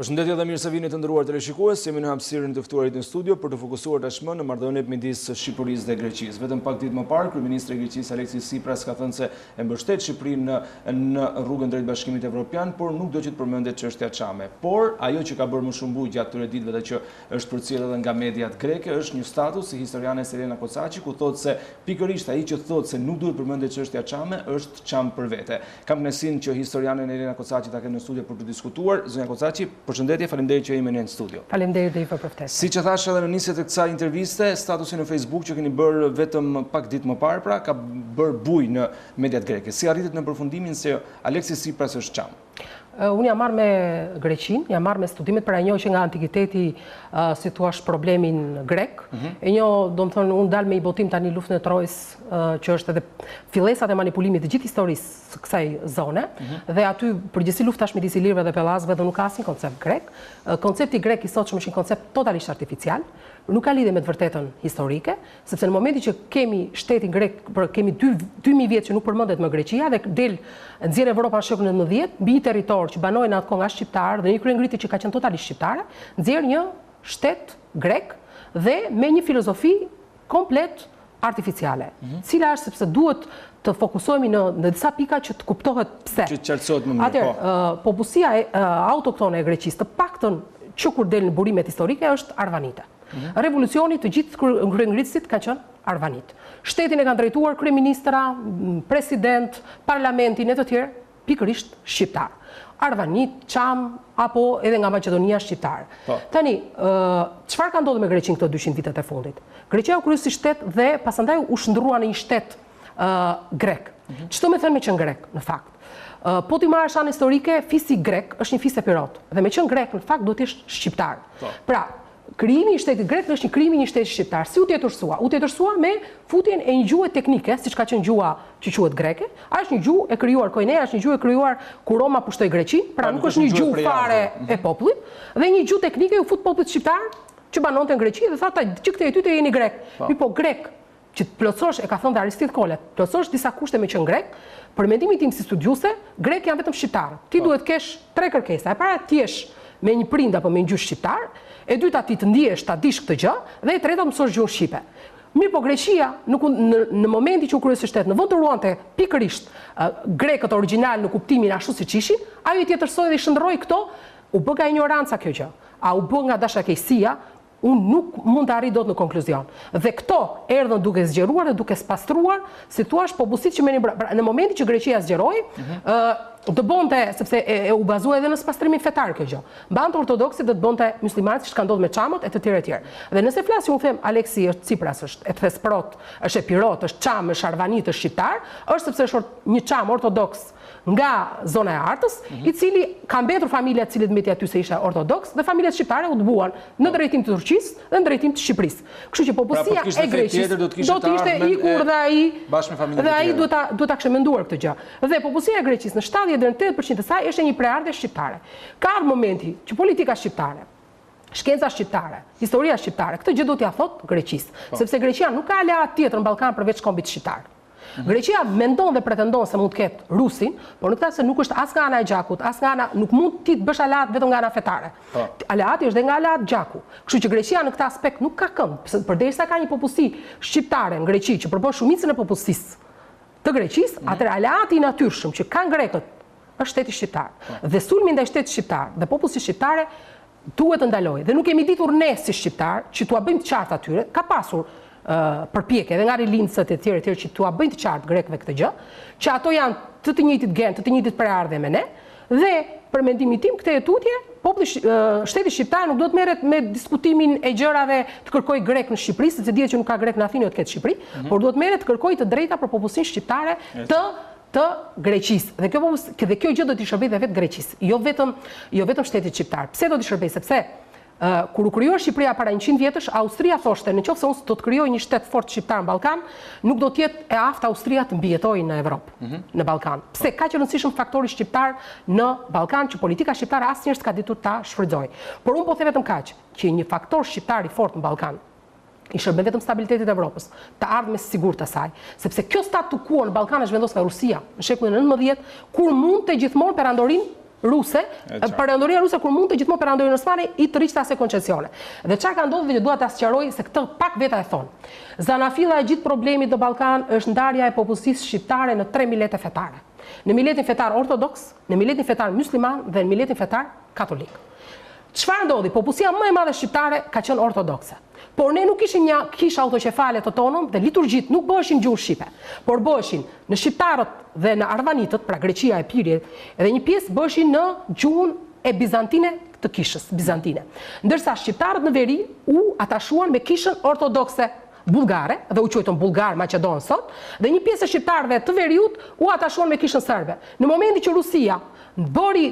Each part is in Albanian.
Përshëndetje dhe mirë se vini të nderuar teleshikues, jemi në hapësirën të ftuarit në studio për të fokusuar tashmë në marrëdhëniet midis Shqipërisë dhe Greqisë. Vetëm pak ditë më parë, kryeministri i Greqisë Aleksis Tsipras ka thënë se e mbështet Shqipërinë në rrugën drejt Bashkimit Evropian, por nuk do që të përmendet çështja çame. Por ajo që ka bërë më shumë bujë gjatë këtyre ditëve dhe që është përcjellur edhe nga mediat greke është një status si historianes Elena Kocaqi, ku thotë se pikërisht ai që thotë se nuk duhet përmendet çështja çame është çam për vete. Kam kënaqësinë që historianen Elena Kocaqi ta kemë në studio për të diskutuar. Zonja Kocaqi, përshëndetje, faleminderit që jemi në studio. Faleminderit dhe për ftesën. Siç e thash edhe në nisje të kësaj interviste, statusi në Facebook që keni bërë vetëm pak ditë më parë, pra ka bërë bujë në mediat greke. Si arritet në përfundimin se Aleksis Tsipras është çam? Unë jam marrë me Greqinë, jam marrë me studimet për e njohë që nga antikiteti si thua problemin grek. E njohë, do më thënë, unë dalë me i botim tani luftën e Trojës, që është edhe fillesat e manipulimit të gjithë historisë së kësaj zone, dhe aty përgjithësi lufta është midis ilirëve dhe pellazëve dhe nuk ka asnjë koncept grek. Koncepti grek i sotshëm është një koncept totalisht artificial, nuk ka lidhje me të vërtetën historike, sepse në momentin që kemi shtetin grek, kemi 2000 vjet që nuk përmendet më Greqia dhe del nxjerr Evropa në shekullin 19, mbi një territor që banojnë atë nga shqiptar dhe një kryengritje që ka qenë totalisht shqiptare, nxjerr një shtet grek dhe me një filozofi komplet artificiale. Cila është sepse duhet të fokusohemi në disa pika që të kuptohet pse. Që qartësohet më mirë. Atëherë, popullsia autoktone e Greqisë, të paktën që kur del në burimet historike është arvanite. Revolucioni të gjithë kryengritësit ka qenë arvanit. Shtetin e kanë drejtuar kryeministra, president, parlamentin e të tjerë, pikërisht shqiptar. Arvanit, çam, apo edhe nga Maqedonia shqiptar. Tani, çfarë ka ndodhur me Greqinë këto 200 vitet e fundit? Greqia u kryu si shtet dhe pasandaj u shndrua në një shtet grek. Ç'do me thënë me qenë grek, në fakt? Po ti marrësh anë historike, fisi grek është një fis epiriotë. Dhe me qenë grek, në fakt, duhet të jesh shqiptar. Pra, krijimi i shtetit grek është një krijim i një shteti shqiptar. Si u tetërsua? U tetërsua me futjen e një gjuhë teknike, siç ka qenë gjuha që quhet greke. Ajo është një gjuhë e krijuar koineja, është një gjuhë e krijuar kur Roma pushtoi Greqinë, pra nuk është një gjuhë fare e popullit, dhe një gjuhë teknike u fut popullit shqiptar që banonte në Greqi dhe thotë që këtej ty të jeni grek. Po grek që të plotësosh, e ka thënë Aristit Kolet, plotësosh disa kushte me qenë grek, për mendimin tim si studiuese, grek janë vetëm shqiptarë. Ti duhet kesh 3 kërkesa. E para ti jesh me një prind apo me një gjuhë shqiptar, e dyta ti të ndihesh, ta dish këtë gjë, dhe e treta të mësosh gjuhën shqipe. Mirë, po Greqia në momenti që u kryej si shtet, në vend të ruante pikërisht grekët origjinal në kuptimin ashtu siç ishin, ajo i tjetërsoi dhe i shndroi këto, u bë nga ignoranca kjo gjë. A u bë nga dashakeqësia? Unë nuk mund të arri dot në konkluzion. Dhe këto erdhën duke zgjeruar dhe duke spastruar, si thua, popullsitë që në momentin që Greqia zgjeroi, dëbonte, sepse u bazua edhe në spastrimin fetar kjo gjë. Mbante ortodoksit dhe dëbonte muslimanët, siç ka ndodhur me çamët e të tjerë. Dhe nëse flasim, unë them Aleksis Tsipras është e thesprot, është epirot, është çam, është arvanit, është shqiptar, është sepse është një çam ortodoks nga zona e Artës, i cili ka mbetur familja e cilit mbeti aty se ishte ortodoks, dhe familjet shqiptare u dëbuan në drejtim të Turqisë dhe në drejtim të Shqipërisë. Kështu që popullsia e Greqisë do të ishte ikur dhe ai duhet ta kishte menduar këtë gjë. Dhe popullsia e Greqisë në 70 deri në 80% e saj është një prejardhje shqiptare. Ka ardhur momenti që politika shqiptare, shkenca shqiptare, historia shqiptare, këtë gjë do t'ia thotë Greqisë, sepse Greqia nuk ka aleat tjetër në Ballkan përveç kombit shqiptar. Greqia mendon dhe pretendon se mund të ketë Rusin, por në këtë se nuk është as nga ana e gjakut, as nga ana, nuk mund ti të bësh aleat vetëm nga ana fetare. Aleati është dhe nga aleat gjaku. Kështu që Greqia në këtë aspekt nuk ka këmbë, përderisa ka një popullsi shqiptare në Greqi që përbën shumicën e popullsisë të Greqisë, atëherë aleati i natyrshëm që kanë grekët është shteti shqiptar. Dhe sulmi ndaj shtetit shqiptar dhe popullsisë shqiptare duhet të ndalojë. Dhe nuk kemi ditur ne si shqiptar që t'ua bëjmë të qartë atyre, ka pasur përpjekje edhe nga rilindsët e tjerë që t'ua bëjnë të qartë grekëve këtë gjë, që ato janë të njëjtit gen, të njëjtit prejardhje me ne, dhe për mendimin tim këtë tutje, shteti shqiptar nuk do të merret me diskutimin e gjërave të kërkojë grek në Shqipëri, sepse dihet që nuk ka grek në Athinë, do të ketë Shqipëri, por duhet merret të kërkojë të drejta për popullsinë shqiptare të Greqisë. Dhe kjo gjë do t'i shërbejë dhe vetë Greqisë, jo vetëm shtetit shqiptar. Pse do t'i shërbejë? Sepse kur u krijuar Shqipëria para 100 vjetësh, Austria thoshte, nëse unë do të krijoj një shtet fort shqiptar në Ballkan, nuk do të jetë e aftë Austria të mbijetojë në Evropë, në Ballkan. Pse ka që rëndësishëm faktori shqiptar në Ballkan që politika shqiptare asnjëherë s'ka ditur ta shfrytëzojë. Por unë po them vetëm kaq, që një faktor shqiptar i fortë në Ballkan i shërben vetëm stabilitetit e Evropës, të ardhmes sigurt të saj, sepse kjo statukuo në Ballkan është vendosur nga Rusia në shekullin 19, kur mund të gjithmonë perandorin ruse, perandoria ruse kur mund të gjithmonë perandorinë osmane i të riqta se koncesione. Dhe çka ka ndodhur dhe dua ta sqaroj se këtë pak veta e thon. Zanafilla e gjithë problemit në Ballkan është ndarja e popullsisë shqiptare në 3 milete fetare. Në miletin fetar ortodoks, në miletin fetar musliman dhe në miletin fetar katolik. Çfarë ndodhi? Popullsia më e madhe shqiptare ka qenë ortodokse. Por ne nuk ishim një kishë autoqefale të tonon dhe liturgjit nuk bëheshin gjuhë shqipe, por bëheshin në shqiptarët dhe në arvanitët, pra Greqia e Epirjet, edhe një pjesë bëheshin në gjuhën e bizantine të kishës, bizantine. Ndërsa shqiptarët në veri u atashuan me kishën ortodokse bulgare, dhe u quajtën bulgar Maqedon sot, dhe një pjesë e shqiptarëve të veriut u atashuan me kishën serbe. Në momenti që Rusia bëri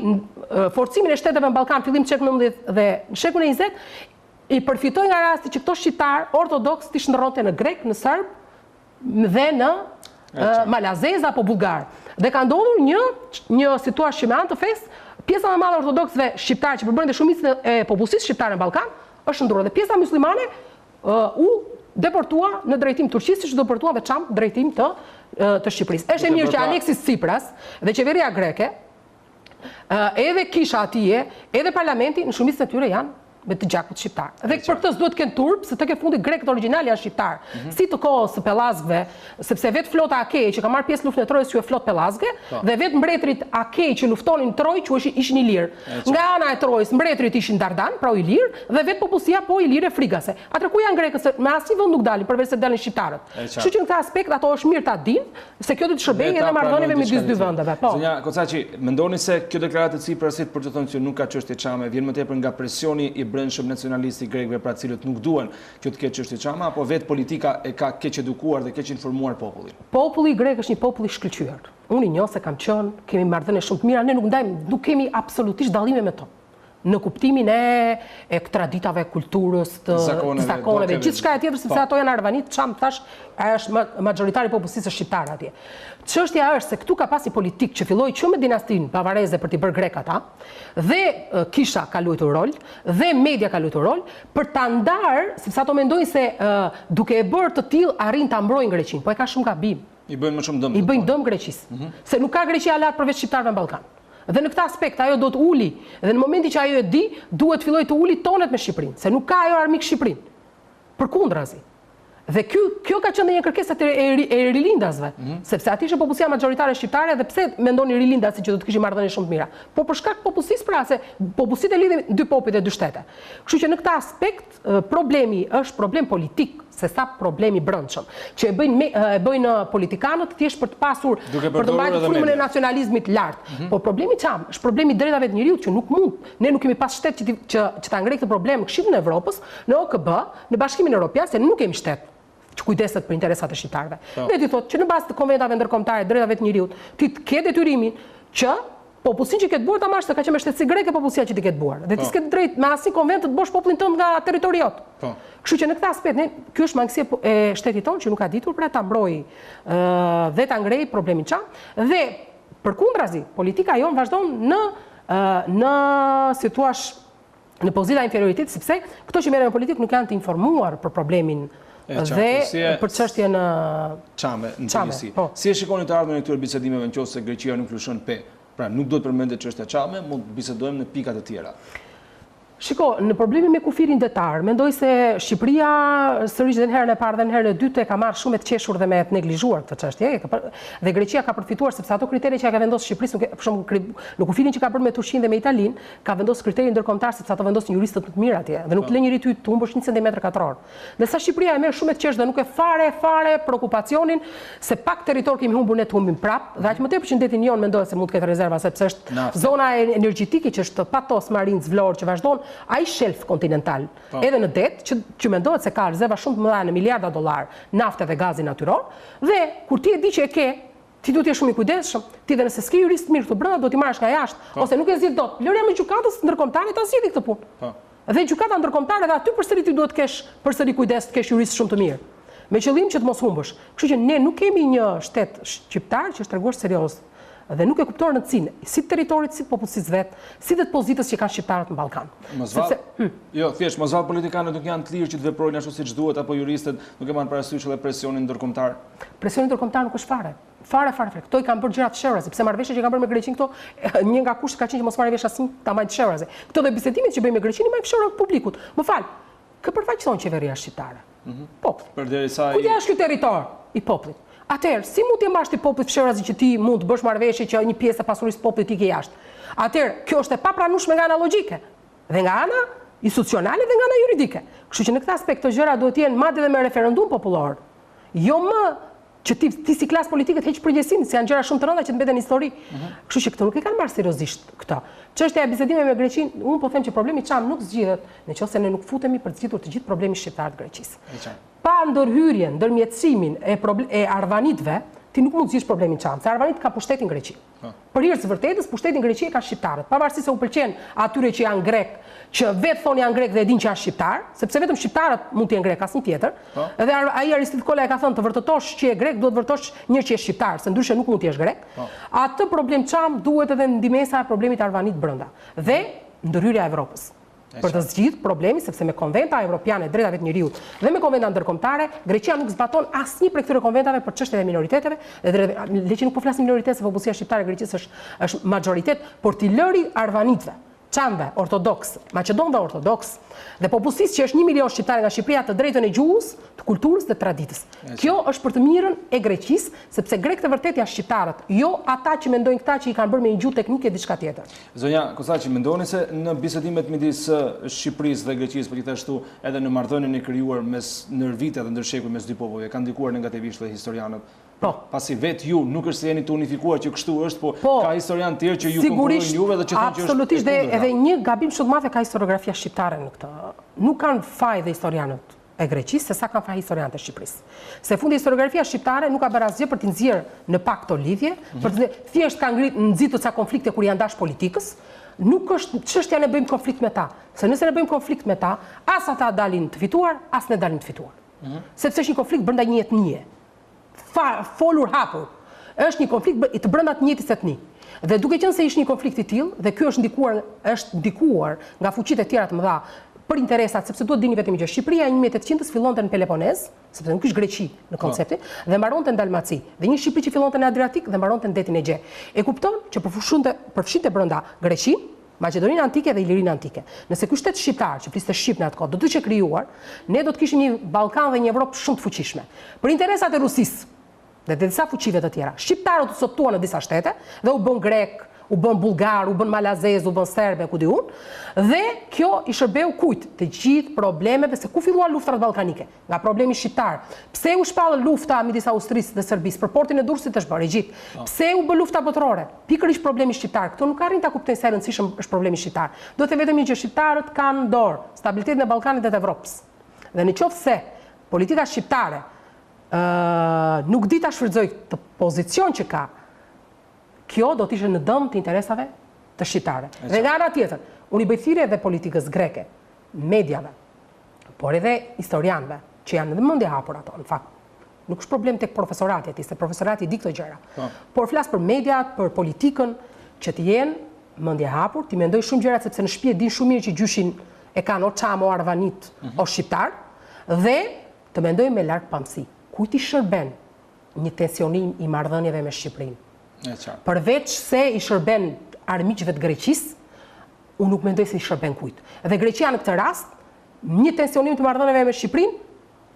forcimin e shteteve në Ballkan fillim të shekullit 19 dhe në shekullin e 20, i përfitoj nga rasti që këto shqiptar ortodoks të shndërronte në grek, në serb dhe në malazez apo bulgar. Dhe ka ndodhur një situatë që me anë të fesë, pjesa më e madhe ortodoksëve shqiptarë që përbërën dhe shumicën e popullsisë shqiptare në Ballkan është ndryrë dhe pjesa muslimane u deportua në drejtim Turqisë, siç deportua dhe çam drejtim të Shqipërisë. Është e mirë që Aleksis Tsipras dhe qeveria greke, edhe kisha atije, edhe parlamenti në shumicën e tyre janë me të gjakut shqiptar. Dhe për këtë s'duhet të kenë turp, se tek e fundit grekët origjinal janë shqiptar. Si të kohës së pellazgëve, sepse vetë flota Akej që ka marrë pjesë në luftën e Trojës quhet flotë pellazgë, dhe vetë mbretërit Akej që luftonin Trojë ishin ilirë. Nga ana e Trojës mbretërit ishin Dardan, pra u ilirë, dhe vetë popullsia po ilirë frigase. Atëherë ku janë grekët? Se me asnjë vend nuk dalin, përveç se dalin shqiptarët. Kështu që në këtë aspekt ato është mirë ta dinë, se kjo do të shërbejë edhe marrëdhënieve midis dy vendeve. Po. Zonja Kocaqi, mendoni se kjo deklaratë e Tsiprasit për të thënë që nuk ka çështje çame, vjen më tepër nga presioni i brendshëm nacionalisti grekëve, pra cilët nuk duan që të ketë çështje çame, apo vetë politika e ka keq edukuar dhe keq informuar popullin? Populli grek është një popull i shkëlqyer. Unë i njoh se kam qenë, kemi marrëdhënie shumë të mira, ne nuk kemi absolutisht dallime me to. Në kuptimin e traditave, kulturës, të zakoneve, gjithçka e tjetër, sepse ato janë arvanit, çam thash, është majoritari popullsisë shqiptare atje. Çështja është se këtu ka pas një politik që filloi që me dinastinë bavareze për t'i bërë grek ata, dhe kisha ka luajtur rol, dhe media ka luajtur rol, për ta ndarë, sepse ato mendojnë se duke e bërë të tillë arrin ta mbrojnë Greqinë, po e ka shumë gabim. I bëjnë më shumë dëm. I bëjnë dëm Greqisë. Se nuk ka Greqia lart përveç shqiptarëve në Ballkan. Dhe në këtë aspekt ajo do të uli, dhe në momenti që ajo e di, duhet filloj të uli tonet me Shqipërinë, se nuk ka ajo armik Shqipërinë. Përkundrazi. Dhe kjo ka qenë një kërkesë e rilindasve, sepse aty ishte popullsia majoritare shqiptare dhe pse mendoni rilindasi që do të kishin marrëdhënie shumë të mira? Po për shkak të popullsisë, pra se popullsitë lidhin dy popujt e dy shtete. Kështu që në këtë aspekt problemi është problem politik, se sa problemi brendshëm, që e bëjnë politikanët thjesht për të pasur për të mbajtur frymën e nacionalizmit lart. Po problemi çam, është problemi i drejtave të njerëzit që nuk mund. Ne nuk kemi pas shtet që ta ngrejë këtë problem në Këshillin e Evropës, në OKB, në Bashkimin Evropian, se nuk kemi shtet që kujdeset për interesat e shqiptarëve. Ne ti thotë që në bazë të konventave ndërkombëtare drejtave të njerëzit, ti të ke detyrimin që popullsinë që ketë buar ta marrësh, se ka qenë me shtetësi greke popullsia që ti ketë buar. Dhe ti s'ke drejt me asnjë konvent të bosh popullin tënd nga territoriot. Kështu që në këtë aspekt, ky është mangësia e shtetit tonë që nuk ka ditur pra ta mbrojë dhe ta ngrejë problemin çam. Dhe përkundrazi, politika jon vazhdon në në pozita inferioritet, sepse këto që merren në politikë nuk janë të informuar për problemin dhe për çështjen çame në përgjithësi. Si e shikoni të ardhmen e këtyre bisedimeve nëse Greqia nuk lëshon pe? Pra nuk do të përmendet çështja çame, mund të bisedojmë në pika të tjera. Shiko, në problemin me kufirin detar, mendoj se Shqipëria sërish dhe në herën e parë dhe në herën e dytë ka marrë shumë të qeshur dhe me të neglizhuar këtë çështje, dhe Greqia ka përfituar sepse ato kriteret që ka vendosur Shqipërisë, për shembull në kufirin që ka bërë me Turqinë dhe me Italinë, ka vendosur kriterin ndërkombëtar sepse ato vendosin juristët më të mirë atje dhe nuk lë njëri ty të humbësh 1 centimetër katror. Dhe sa Shqipëria e merr shumë të qesh dhe nuk e fare prekupacionin se pak territor kemi humbur ne të humbim prap, dhe aq më tepër që ndetin jon mendohet se mund të ketë rezerva sepse është zona energjetike që është patos marin zvlor që vazhdon ai shelf kontinental, edhe në det, që mendohet se ka rezerva shumë të mëdha në miliarda dollar nafte dhe gazi natyror, dhe kur ti e di që e ke, ti duhet të jesh shumë i kujdesshëm, ti dhe nëse s'ke jurist mirë këtu brenda, do t'i marrësh nga jashtë, ose nuk e zgjidh dot. Lërja me gjykatës ndërkombëtare ta zgjidhë këtë punë. Dhe gjykata ndërkombëtare dhe aty përsëri ti duhet të kesh përsëri kujdes, të kesh jurist shumë të mirë, me qëllim që të mos humbësh. Kështu që ne nuk kemi një shtet shqiptar që është treguar serioz dhe nuk e kupton rëndësinë si të territorit, si të popullsisë vet, si të pozitës që kanë shqiptarët në Ballkan. Jo, thjesht mos vallë politikanët nuk janë të lirë që të veprojnë ashtu siç duhet apo juristët nuk e marrin parasysh edhe presionin ndërkombëtar. Presioni ndërkombëtar nuk është fare. Fare. Këto i kanë bërë gjëra të shërazi, pse marrëveshjet që kanë bërë me Greqinë këto, një nga kushtet ka qenë që mos marrë vesh asnjë ta mbajë të shërazi. Këto dhe bisedimet që bëjmë me Greqinë i mbajmë fshorë publikut. Më fal, kë përfaqëson qeveria shqiptare? Populli. Përderisa Ku është ky territor i popullit? Atëherë, si mund të mbash ti popullit fshërazi që ti mund të bësh marrëveshje që një pjesë e pasurisë popullit i ke jashtë? Atëherë, kjo është e papranueshme nga ana logjike dhe nga ana institucionale dhe nga ana juridike. Kështu që në këtë aspekt këto gjëra duhet të jenë madje edhe me referendum popullor. Jo më që ti si klasë politike të heq përgjegjësinë, se janë gjëra shumë të rënda që të mbeten histori. Kështu që këto nuk e kanë marrë seriozisht këto. Çështja e bisedimeve me Greqinë, unë po them që problemi çam nuk zgjidhet nëse ne nuk futemi për të zgjidhur të gjithë problemin shqiptar të Greqisë. Pa ndërhyrjen, ndërmjetësimin e arvanitëve, ti nuk mund të zgjidhësh problemin çam, se arvanit ka pushtetin Greqi. Për hir të vërtetës, pushtetin Greqi e ka shqiptarët, pavarësisht se u pëlqen atyre që janë grek, që vetë thonë janë grek dhe e dinë që janë shqiptar, sepse vetëm shqiptarët mund të jenë grek, asnjë tjetër. Edhe ai Aristid Kola e ka thënë të vërtetosh që je grek, duhet të vërtetosh një që je shqiptar, se ndryshe nuk mund të jesh grek. Atë problem çam duhet edhe ndihmesa e problemit arvanit brenda dhe ndërhyrja e Evropës. Për të zgjidhur problemi, sepse me konventa evropiane e drejtave të njeriut dhe me konventa ndërkombëtare, Greqia nuk zbaton asnjë prej këtyre konventave për çështjet e minoriteteve, le që nuk po flasim minoritet, se popullsia shqiptare e Greqisë është majoritet, por ti lëri arvanitëve, çamve, ortodoks, maqedonëve ortodoks dhe popullsisë që është 1 milion shqiptarë nga Shqipëria të drejtën e gjuhës, të kulturës dhe traditës. Kjo është për të mirën e Greqisë, sepse grekët e vërtet janë shqiptarët, jo ata që mendojnë këta që i kanë bërë me një gjuhë teknike diçka tjetër. Zonja Kocaqi, mendoni se në bisedimet midis Shqipërisë dhe Greqisë, por gjithashtu edhe në marrëdhënien e krijuar ndër vite dhe ndër shekuj mes dy popujve, kanë ndikuar negativisht dhe historianët? Pasi vetë ju nuk është se jeni të unifikuar që kështu është, po ka historian të tjerë që ju konkurrojnë juve dhe që thonë që është absolutisht, edhe një gabim shumë të madh ka historiografia shqiptare në këtë. Nuk kanë faj dhe historianët e Greqisë, se sa kanë faj historianët e Shqipërisë. Se fundi historiografia shqiptare nuk ka bërë asgjë për të nxjerrë në pak këto lidhje, thjesht ka nxitur ca konflikte kur janë dash politikës. Nuk është çështja ne bëjmë konflikt me ta, se nëse ne bëjmë konflikt me ta, as ata dalin të fituar, as ne dalin të fituar. Sepse është një konflikt brenda një etnie. Folur hapur, është një konflikt i të brenda të njëjtës etni. Dhe duke qenë se ishte një konflikt i tillë dhe ky është ndikuar nga fuqitë e tjera të mëdha për interesat, sepse duhet dini vetëm që Shqipëria e 1800-s fillonte në Peloponez, sepse nuk ishte Greqi në konceptin, dhe mbaronte në Dalmaci, dhe një Shqipëri që fillonte në Adriatik dhe mbaronte në detin e Egje. E kupton që përfshinte brenda Greqinë, Maqedoninë antike dhe Ilirinë antike. Nëse ky shtet shqiptar që fliste shqip në atë kohë do të ishte krijuar, ne do të kishim një Ballkan dhe një Evropë shumë të fuqishme. Për interesat e Rusisë dhe disa fuqive të tjera, shqiptarët u soptuan në disa shtete dhe u bën grek, u bën bullgar, u bën malazez, u bën serbe, ku di unë, dhe kjo i shërbeu kujt? Të gjithë problemeve, se ku filluan luftrat ballkanike? Nga problemi shqiptar. Pse u shpallën lufta midis Austrisë dhe Serbisë për portin e Durrësit është bërë Egjip? Pse u bë lufta botërore? Pikërisht problemi shqiptar. Këto nuk arrin ta kuptojnë se rëndësishëm është problemi shqiptar. Duhet të vetëm që shqiptarët kanë në dorë stabilitetin e Ballkanit dhe të Evropës. Dhe nëse politika shqiptare nuk di ta shfrytëzoj të pozicion që ka, kjo do të ishte në dëm të interesave të shqiptarëve. Dhe nga ana tjetër, unë i bëj thirrje edhe politikës greke, mediave, por edhe historianëve, që janë në mendje hapur ato, në fakt. Nuk është problem tek profesorati aty, se profesorati di këto gjëra. Por flas për mediat, për politikën, që të jenë mendje hapur, ti mendoj shumë gjëra sepse në shtëpi din shumë mirë që gjyshin e kanë o çam o arvanit o shqiptar, dhe të mendoj me larg pamësi. Kujt i shërben një tensionim i marrëdhënieve me Shqipërinë? Përveç se i shërben armiqve të Greqisë, unë nuk mendoj se i shërben kujt. Dhe Greqia në këtë rast, një tensionim të marrëdhënieve me Shqipërinë,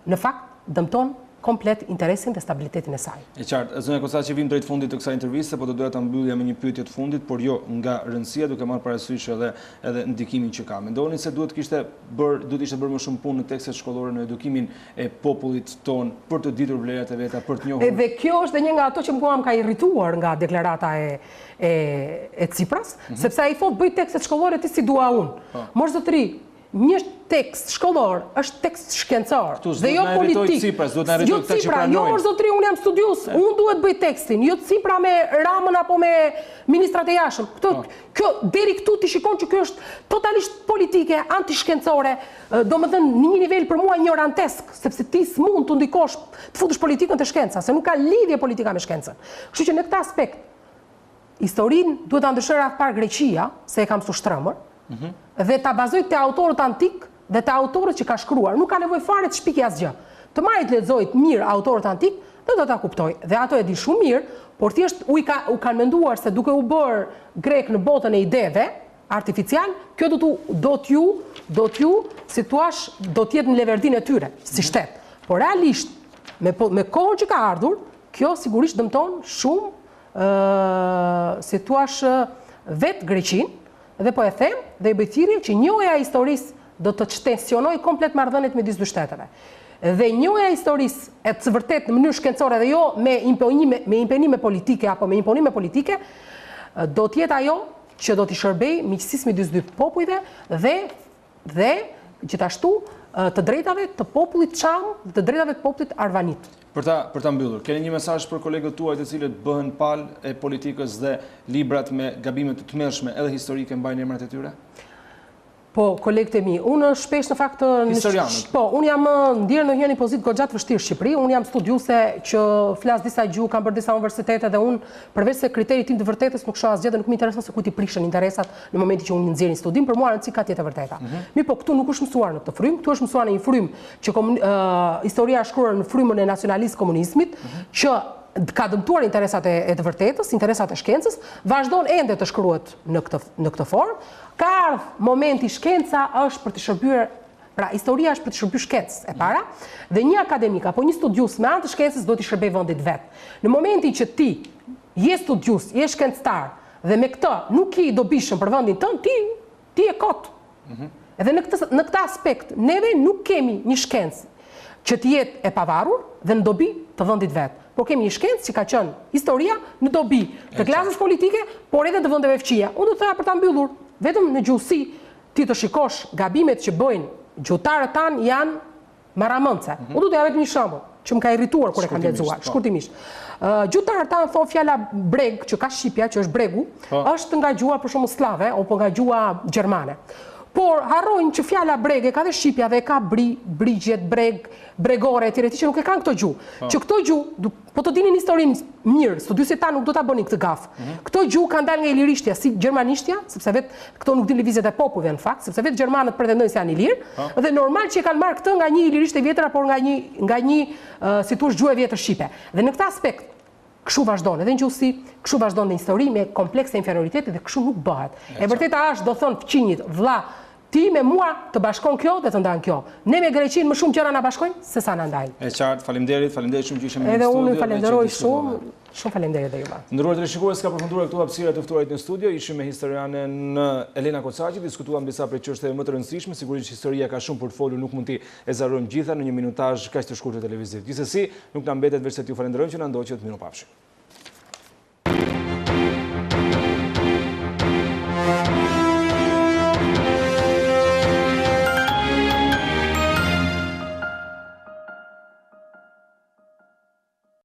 në fakt dëmton komplet interesin dhe stabilitetin e saj. E qartë, zonja Kocaqi, vim drejt fundit të kësaj interviste, po do doja ta mbyllja me një pyetje të fundit, por jo nga rëndësia, duke marrë parasysh edhe ndikimin që ka. Mendoni se duhet ishte bërë më shumë punë në tekstet shkollore në edukimin e popullit ton për të ditur vlerat e veta, për të njohur. Dhe kjo është një nga ato që më ka irrituar nga deklarata e Tsipras, sepse ai thotë bëj tekstet shkollore ti si dua unë. Mos zotëri, një tekst shkollor është tekst shkencor dhe jo politik. Jo Tsipra, jo zotëri, unë jam studius, unë duhet bëj tekstin, jo Tsipra me Ramën apo me ministrat e jashtëm. Kjo deri këtu ti shikon që kjo është totalisht politike, antishkencore, domethënë në një nivel për mua ignorantesk, sepse ti s'mund të ndikosh të futesh politikën te shkenca, se nuk ka lidhje politika me shkencën. Kështu që në këtë aspekt historinë duhet ta ndryshojë rreth par Greqia, se e kam mësuar shtrëmër, dhe ta bazoj te autorët antik dhe te autorët që ka shkruar. Nuk ka nevojë fare të shpikë asgjë. Të marrit lexojt mirë autorët antik dhe do ta kuptoj. Dhe ato e di shumë mirë, por thjesht u kanë menduar se duke u bërë grek në botën e ideve artificial, kjo do t'ju, si thuash, do t'jetë në leverdinë e tyre, si shtet. Por realisht, me kohën që ka ardhur, kjo sigurisht dëmton shumë, si thuash, vetë Greqinë, dhe po e them, dhe i bëjtirje që njohja e historisë do të tensionoj komplet marrëdhëniet midis dy shteteve. Dhe njohja e historisë e të vërtet në mënyrë shkencore dhe jo me imponime politike apo me imponime politike, do t'jetë ajo që do t'i shërbej miqësisë midis dy popujve dhe gjithashtu të drejtave të popullit çam dhe të drejtave të popullit arvanit. Për ta mbyllur, keni një mesazh për kolegët tuaj të cilët bëhen palë e politikës dhe librat me gabime të tmerrshme edhe historike mbajnë emrat e tyre? Po, kolegët e mi, unë shpesh në fakt... Historianët. Po, unë jam ndjerë në një pozitë goxha të vështirë Shqipëri, unë jam studiuse që flas disa gjuhë, kam bërë disa universitete dhe unë, përveç se kriterit tim të vërtetës nuk shoh asgjë dhe nuk më intereson se ku ti prishën interesat në momentin që unë nxjerr një studim, për mua rëndësi ka tjetë e vërteta. Mi po, këtu nuk është mësuar në këtë frym, këtu është mësuar në një frym që historia është shkruar në frymën e nacionalist komunizmit, që ka dëmtuar interesat e të vërtetës, interesat e shkencës, vazhdon ende të shkruhet në këtë formë. Ka ardhur momenti shkenca është për të shërbyer, pra historia është për të shërbyer shkencës e para, dhe një akademik apo një studius me anë të shkencës do t'i shërbej vendit vet. Në momentin që ti je studius, je shkencëtar dhe me këtë nuk i dobishëm për vendin tënd, ti je kot. Edhe në këtë aspekt neve nuk kemi një shkencë që të jetë e pavarur dhe në dobi të vendit vet. Por kemi një shkencë që ka qenë historia në dobi të klasës politike, por edhe të vendeve fqija. Unë do të thoya për ta mbyllur, vetëm në gjuhësi ti të shikosh gabimet që bëjnë gjuhëtarët tanë janë maramëndse. Unë do të ja vetëm një shembull që më ka irrituar kur e kam lexuar, shkurtimisht. Gjuhëtarët tanë thonë fjala breg, që ka shqipja, që është bregu, është nga gjuha për shembull slave apo nga gjuha gjermane. Por harrojnë që fjala breg e ka dhe shqipja dhe e ka brigjet, bregore, etj. Që nuk e kanë këto gjuhë. Që këto gjuhë, po të dinin historinë mirë, studiusit ta nuk do ta bënin këtë gafë. Këto gjuhë kanë dalë nga ilirishtja, si gjermanishtja, sepse vetë këto nuk din lëvizjet e popujve në fakt, sepse vetë gjermanët pretendojnë se janë ilirë, dhe normal që e kanë marrë këtë nga një ilirisht e vjetër apo nga një si thuash gjuhë e vjetër shqipe. Dhe në këtë aspekt kështu vazhdon edhe në gjuhësi, kështu vazhdon në histori me komplekse inferioriteti dhe kështu nuk bëhet. E vërteta është, do thonë fqinjit, vlla, ti me mua të bashkon kjo dhe të ndan kjo. Ne me Greqinë më shumë gjëra na bashkojnë se sa na ndajnë. E qartë, faleminderit shumë që ishim në studio. Edhe unë falenderoj shumë faleminderit dhe juve. Nderuar teleshikues, ka përfunduar këtu hapësira e të ftuarit në studio. Ishim me historianen Elena Kocaqi, diskutuam disa prej çështjeve më të rëndësishme, sigurisht historia ka shumë për të folur, nuk mund t'i ezarojmë gjitha në një minutazh kaq të shkurtër televiziv. Gjithsesi, nuk na mbetet veç se t'ju falenderojmë që na ndoqët, mirupafshim.